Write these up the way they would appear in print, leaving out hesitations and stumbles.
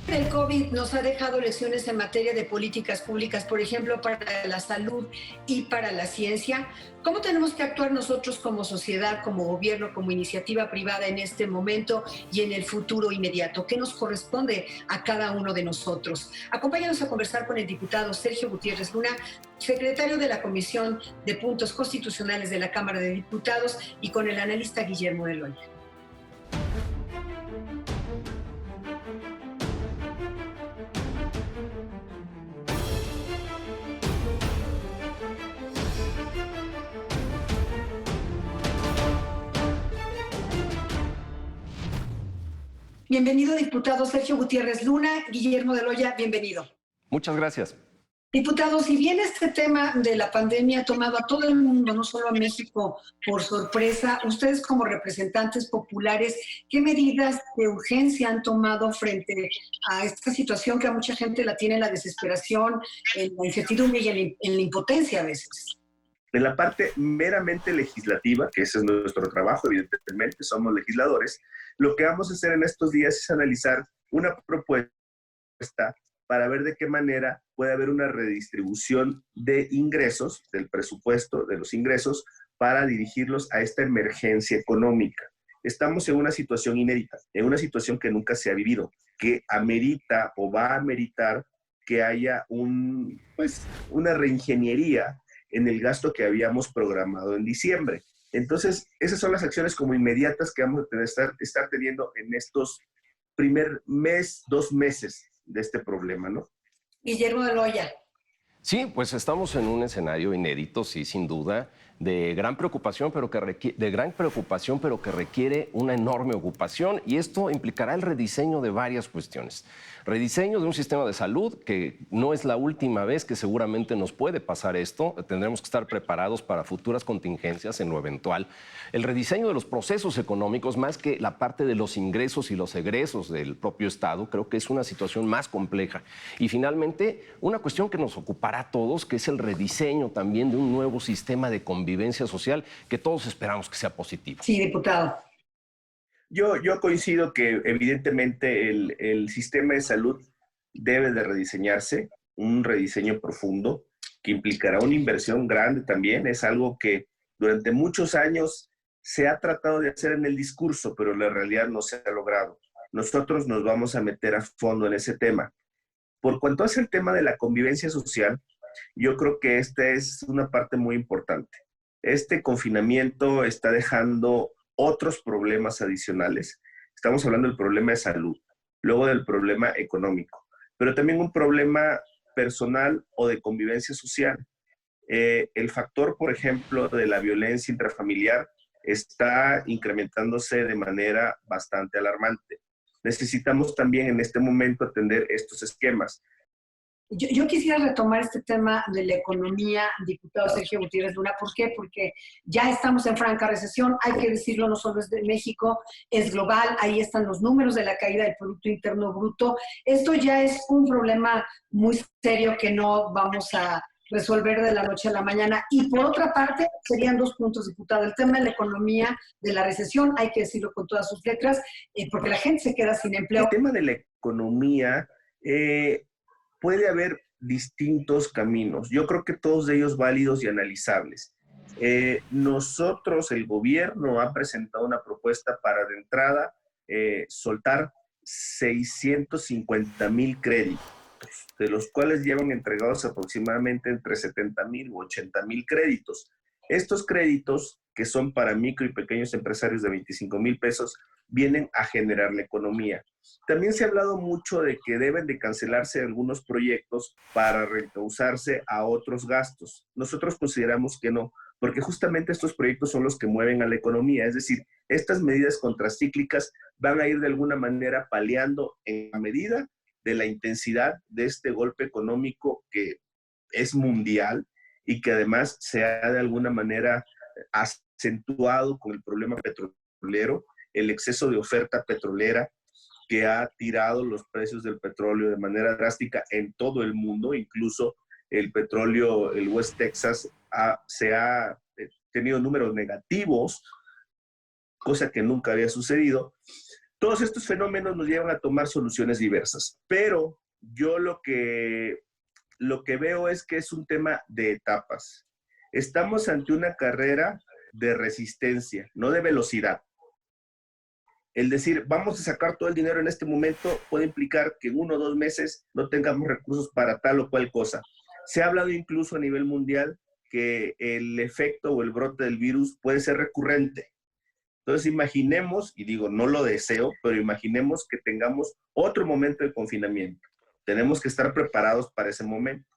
El COVID nos ha dejado lecciones en materia de políticas públicas, por ejemplo, para la salud y para la ciencia. ¿Cómo tenemos que actuar nosotros como sociedad, como gobierno, como iniciativa privada en este momento y en el futuro inmediato? ¿Qué nos corresponde a cada uno de nosotros? Acompáñanos a conversar con el diputado Sergio Gutiérrez Luna, secretario de la Comisión de Puntos Constitucionales de la Cámara de Diputados, y con el analista Guillermo de Loya. Bienvenido, diputado Sergio Gutiérrez Luna. Guillermo de Loya, bienvenido. Muchas gracias. Diputado, si bien este tema de la pandemia ha tomado a todo el mundo, no solo a México, por sorpresa, ustedes como representantes populares, ¿qué medidas de urgencia han tomado frente a esta situación que a mucha gente la tiene en la desesperación, en la incertidumbre y en la impotencia a veces? En la parte meramente legislativa, que ese es nuestro trabajo, evidentemente, somos legisladores, lo que vamos a hacer en estos días es analizar una propuesta para ver de qué manera puede haber una redistribución de ingresos, del presupuesto, de los ingresos, para dirigirlos a esta emergencia económica. Estamos en una situación inédita, en una situación que nunca se ha vivido, que amerita o va a ameritar que haya una reingeniería en el gasto que habíamos programado en diciembre. Entonces, esas son las acciones como inmediatas que vamos a estar teniendo en estos primer mes, 2 meses de este problema, ¿no? Guillermo de Loya. Sí, pues estamos en un escenario inédito, sí, sin duda, de gran preocupación, pero que requiere una enorme ocupación, y esto implicará el rediseño de varias cuestiones. Rediseño de un sistema de salud, que no es la última vez que seguramente nos puede pasar esto. Tendremos que estar preparados para futuras contingencias en lo eventual. El rediseño de los procesos económicos, más que la parte de los ingresos y los egresos del propio Estado, creo que es una situación más compleja. Y finalmente, una cuestión que nos ocupará a todos, que es el rediseño también de un nuevo sistema de convivencia social, que todos esperamos que sea positivo. Sí, diputado. Yo coincido que evidentemente el sistema de salud debe de rediseñarse, un rediseño profundo que implicará una inversión grande también. Es algo que durante muchos años se ha tratado de hacer en el discurso, pero la realidad no se ha logrado. Nosotros nos vamos a meter a fondo en ese tema. Por cuanto hace el tema de la convivencia social, yo creo que esta es una parte muy importante. Este confinamiento está dejando otros problemas adicionales. Estamos hablando del problema de salud, luego del problema económico, pero también un problema personal o de convivencia social. El factor, por ejemplo, de la violencia intrafamiliar está incrementándose de manera bastante alarmante. Necesitamos también en este momento atender estos esquemas. Yo quisiera retomar este tema de la economía, diputado Sergio Gutiérrez Luna. ¿Por qué? Porque ya estamos en franca recesión, hay que decirlo, no solo es de México, es global, ahí están los números de la caída del Producto Interno Bruto. Esto ya es un problema muy serio que no vamos a resolver de la noche a la mañana. Y por otra parte, serían 2 puntos, diputado. El tema de la economía, de la recesión, hay que decirlo con todas sus letras, porque la gente se queda sin empleo. El tema de la economía... puede haber distintos caminos. Yo creo que todos ellos válidos y analizables. Nosotros, el gobierno, ha presentado una propuesta para de entrada soltar 650,000 créditos, de los cuales llevan entregados aproximadamente entre 70,000 u 80,000 créditos. Estos créditos, que son para micro y pequeños empresarios de 25,000 pesos, vienen a generar la economía. También se ha hablado mucho de que deben de cancelarse algunos proyectos para reencauzarse a otros gastos. Nosotros consideramos que no, porque justamente estos proyectos son los que mueven a la economía. Es decir, estas medidas contracíclicas van a ir de alguna manera paliando en la medida de la intensidad de este golpe económico que es mundial y que además se ha de alguna manera acentuado con el problema petrolero, el exceso de oferta petrolera que ha tirado los precios del petróleo de manera drástica en todo el mundo. Incluso el petróleo, el West Texas, se ha tenido números negativos, cosa que nunca había sucedido. Todos estos fenómenos nos llevan a tomar soluciones diversas, pero yo lo que veo es que es un tema de etapas. Estamos ante una carrera de resistencia, no de velocidad. El decir, vamos a sacar todo el dinero en este momento puede implicar que en 1 o 2 meses no tengamos recursos para tal o cual cosa. Se ha hablado incluso a nivel mundial que el efecto o el brote del virus puede ser recurrente. Entonces imaginemos, y digo, no lo deseo, pero imaginemos que tengamos otro momento de confinamiento. Tenemos que estar preparados para ese momento.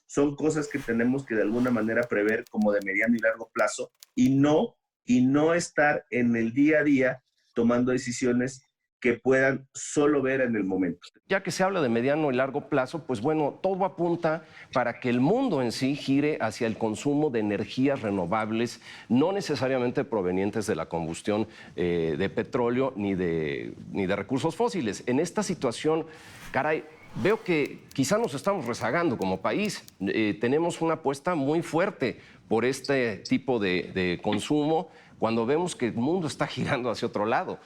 Son cosas que tenemos que de alguna manera prever como de mediano y largo plazo y no estar en el día a día tomando decisiones que puedan solo ver en el momento. Ya que se habla de mediano y largo plazo, pues bueno, todo apunta para que el mundo en sí gire hacia el consumo de energías renovables, no necesariamente provenientes de la combustión de petróleo ni de recursos fósiles. En esta situación, caray, veo que quizá nos estamos rezagando como país. Tenemos una apuesta muy fuerte por este tipo de consumo cuando vemos que el mundo está girando hacia otro lado.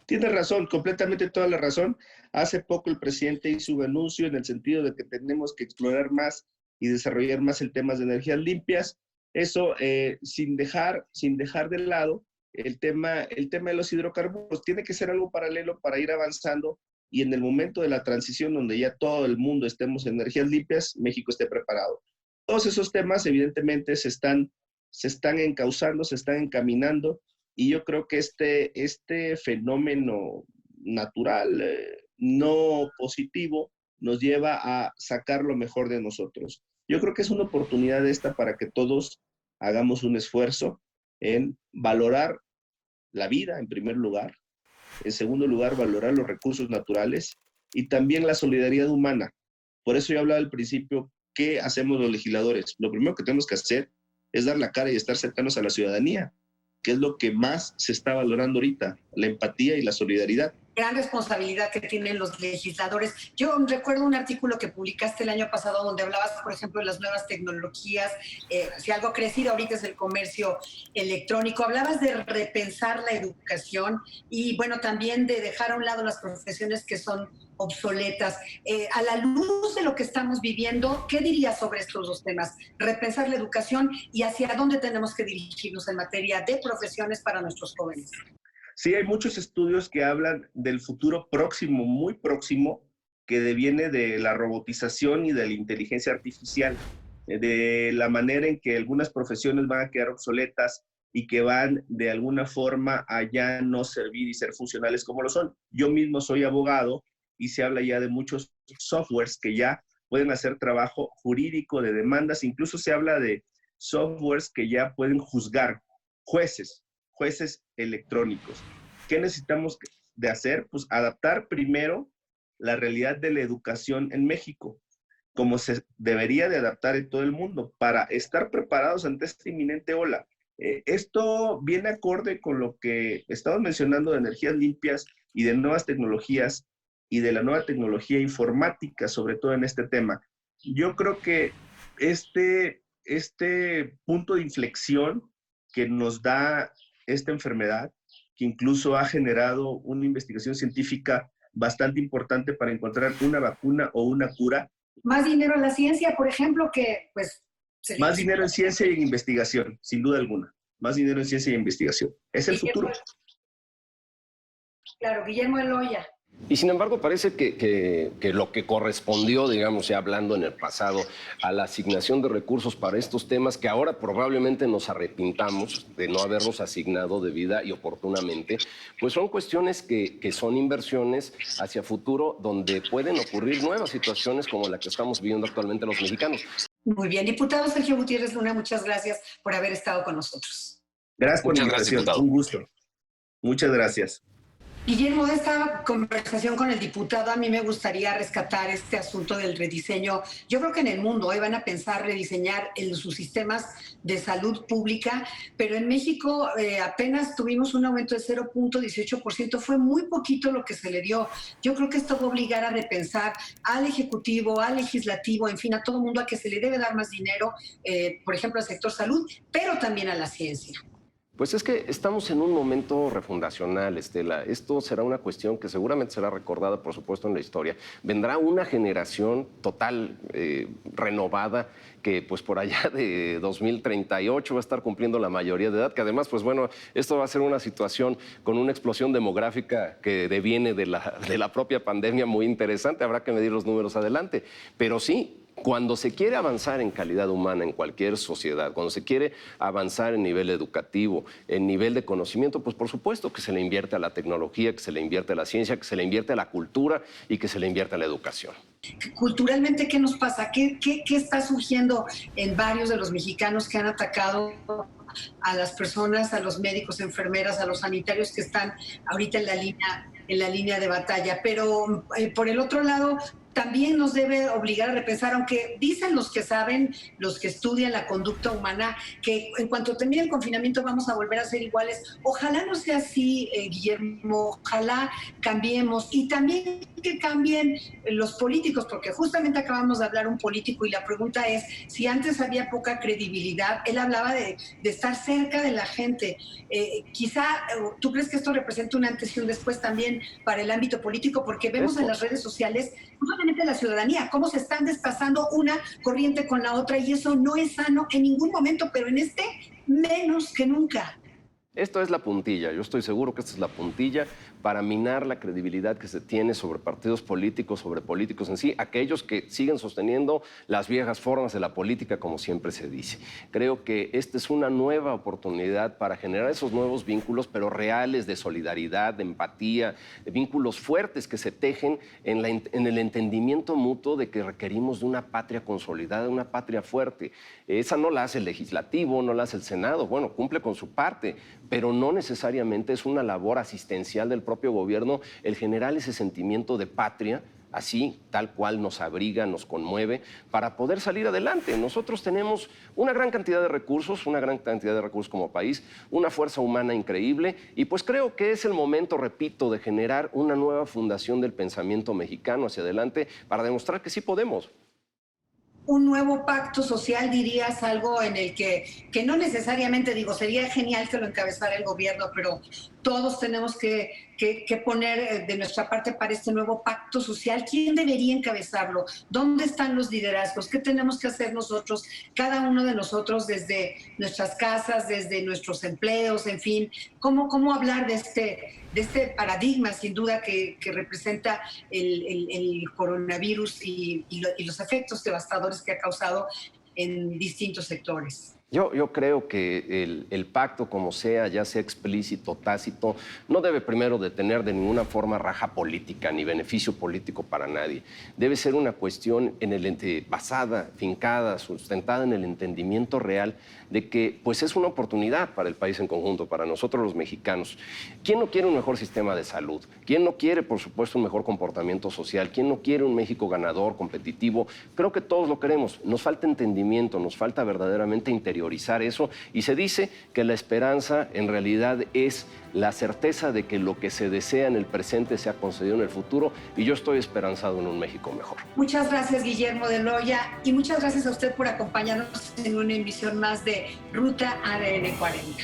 Tiene razón, completamente toda la razón. Hace poco el presidente hizo un anuncio en el sentido de que tenemos que explorar más y desarrollar más el tema de energías limpias. Eso sin dejar de lado el tema de los hidrocarburos. Tiene que ser algo paralelo para ir avanzando y en el momento de la transición donde ya todo el mundo estemos en energías limpias, México esté preparado. Todos esos temas evidentemente se están encauzando, se están encaminando. Y yo creo que este fenómeno natural, no positivo, nos lleva a sacar lo mejor de nosotros. Yo creo que es una oportunidad esta para que todos hagamos un esfuerzo en valorar la vida, en primer lugar. En segundo lugar, valorar los recursos naturales y también la solidaridad humana. Por eso yo hablaba al principio, ¿qué hacemos los legisladores? Lo primero que tenemos que hacer es dar la cara y estar cercanos a la ciudadanía, que es lo que más se está valorando ahorita, la empatía y la solidaridad. Gran responsabilidad que tienen los legisladores. Yo recuerdo un artículo que publicaste el año pasado donde hablabas, por ejemplo, de las nuevas tecnologías. Si algo ha crecido ahorita es el comercio electrónico. Hablabas de repensar la educación y, bueno, también de dejar a un lado las profesiones que son obsoletas. A la luz de lo que estamos viviendo, ¿qué dirías sobre estos dos temas? Repensar la educación y hacia dónde tenemos que dirigirnos en materia de profesiones para nuestros jóvenes. Sí, hay muchos estudios que hablan del futuro próximo, muy próximo, que deviene de la robotización y de la inteligencia artificial, de la manera en que algunas profesiones van a quedar obsoletas y que van de alguna forma a ya no servir y ser funcionales como lo son. Yo mismo soy abogado y se habla ya de muchos softwares que ya pueden hacer trabajo jurídico de demandas, incluso se habla de softwares que ya pueden juzgar jueces electrónicos. ¿Qué necesitamos de hacer? Pues adaptar primero la realidad de la educación en México, como se debería de adaptar en todo el mundo, para estar preparados ante esta inminente ola. Esto viene acorde con lo que estamos mencionando de energías limpias y de nuevas tecnologías y de la nueva tecnología informática, sobre todo en este tema. Yo creo que este punto de inflexión que nos da esta enfermedad, que incluso ha generado una investigación científica bastante importante para encontrar una vacuna o una cura. Más dinero en la ciencia, por ejemplo, que pues... Más dinero en ciencia y en investigación, sin duda alguna. Más dinero en ciencia y en investigación. Es el futuro. Claro, Guillermo Eloya. Y sin embargo, parece que lo que correspondió, digamos, ya hablando en el pasado, a la asignación de recursos para estos temas que ahora probablemente nos arrepintamos de no habernos asignado debida y oportunamente, pues son cuestiones que son inversiones hacia futuro donde pueden ocurrir nuevas situaciones como la que estamos viviendo actualmente los mexicanos. Muy bien. Diputado Sergio Gutiérrez Luna, muchas gracias por haber estado con nosotros. Gracias por la invitación. Un gusto. Muchas gracias. Guillermo, de esta conversación con el diputado, a mí me gustaría rescatar este asunto del rediseño. Yo creo que en el mundo hoy van a pensar rediseñar sus sistemas de salud pública, pero en México apenas tuvimos un aumento de 0.18%, fue muy poquito lo que se le dio. Yo creo que esto va a obligar a repensar al Ejecutivo, al Legislativo, en fin, a todo mundo a que se le debe dar más dinero, por ejemplo, al sector salud, pero también a la ciencia. Pues es que estamos en un momento refundacional, Estela. Esto será una cuestión que seguramente será recordada, por supuesto, en la historia. Vendrá una generación total, renovada, que pues por allá de 2038 va a estar cumpliendo la mayoría de edad, que además, pues bueno, esto va a ser una situación con una explosión demográfica que deviene de la propia pandemia muy interesante. Habrá que medir los números adelante. Pero sí, cuando se quiere avanzar en calidad humana en cualquier sociedad, cuando se quiere avanzar en nivel educativo, en nivel de conocimiento, pues por supuesto que se le invierte a la tecnología, que se le invierte a la ciencia, que se le invierte a la cultura y que se le invierte a la educación. Culturalmente, ¿qué nos pasa? ¿Qué está surgiendo en varios de los mexicanos que han atacado a las personas, a los médicos, enfermeras, a los sanitarios que están ahorita en la línea de batalla? Pero por el otro lado, también nos debe obligar a repensar, aunque dicen los que saben, los que estudian la conducta humana, que en cuanto termine el confinamiento vamos a volver a ser iguales. Ojalá no sea así, Guillermo, ojalá cambiemos, y también que cambien los políticos, porque justamente acabamos de hablar un político y la pregunta es, si antes había poca credibilidad, él hablaba de estar cerca de la gente. Quizá, ¿tú crees que esto representa un antes y un después también para el ámbito político? Porque vemos en las redes sociales justamente la ciudadanía, cómo se están desplazando una corriente con la otra, y eso no es sano en ningún momento, pero en este menos que nunca. Esto es la puntilla, yo estoy seguro que esta es la puntilla para minar la credibilidad que se tiene sobre partidos políticos, sobre políticos en sí, aquellos que siguen sosteniendo las viejas formas de la política, como siempre se dice. Creo que esta es una nueva oportunidad para generar esos nuevos vínculos, pero reales, de solidaridad, de empatía, de vínculos fuertes que se tejen en el entendimiento mutuo de que requerimos de una patria consolidada, una patria fuerte. Esa no la hace el legislativo, no la hace el Senado, bueno, cumple con su parte, pero no necesariamente es una labor asistencial del propio gobierno el generar ese sentimiento de patria, así, tal cual nos abriga, nos conmueve, para poder salir adelante. Nosotros tenemos una gran cantidad de recursos, como país, una fuerza humana increíble, y pues creo que es el momento, repito, de generar una nueva fundación del pensamiento mexicano hacia adelante para demostrar que sí podemos. Un nuevo pacto social, dirías, algo en el que no necesariamente, digo, sería genial que lo encabezara el gobierno, pero todos tenemos que poner de nuestra parte para este nuevo pacto social. ¿Quién debería encabezarlo? ¿Dónde están los liderazgos? ¿Qué tenemos que hacer nosotros, cada uno de nosotros, desde nuestras casas, desde nuestros empleos, en fin? ¿Cómo hablar de este paradigma, sin duda, que representa el coronavirus y los efectos devastadores que ha causado en distintos sectores? Yo creo que el pacto, como sea, ya sea explícito, tácito, no debe primero de tener de ninguna forma raja política ni beneficio político para nadie. Debe ser una cuestión basada, fincada, sustentada en el entendimiento real de que pues, es una oportunidad para el país en conjunto, para nosotros los mexicanos. ¿Quién no quiere un mejor sistema de salud? ¿Quién no quiere, por supuesto, un mejor comportamiento social? ¿Quién no quiere un México ganador, competitivo? Creo que todos lo queremos. Nos falta entendimiento, nos falta verdaderamente interiorizar eso, y se dice que la esperanza en realidad es la certeza de que lo que se desea en el presente sea concedido en el futuro, y yo estoy esperanzado en un México mejor. Muchas gracias, Guillermo de Loya, y muchas gracias a usted por acompañarnos en una emisión más de Ruta ADN 40.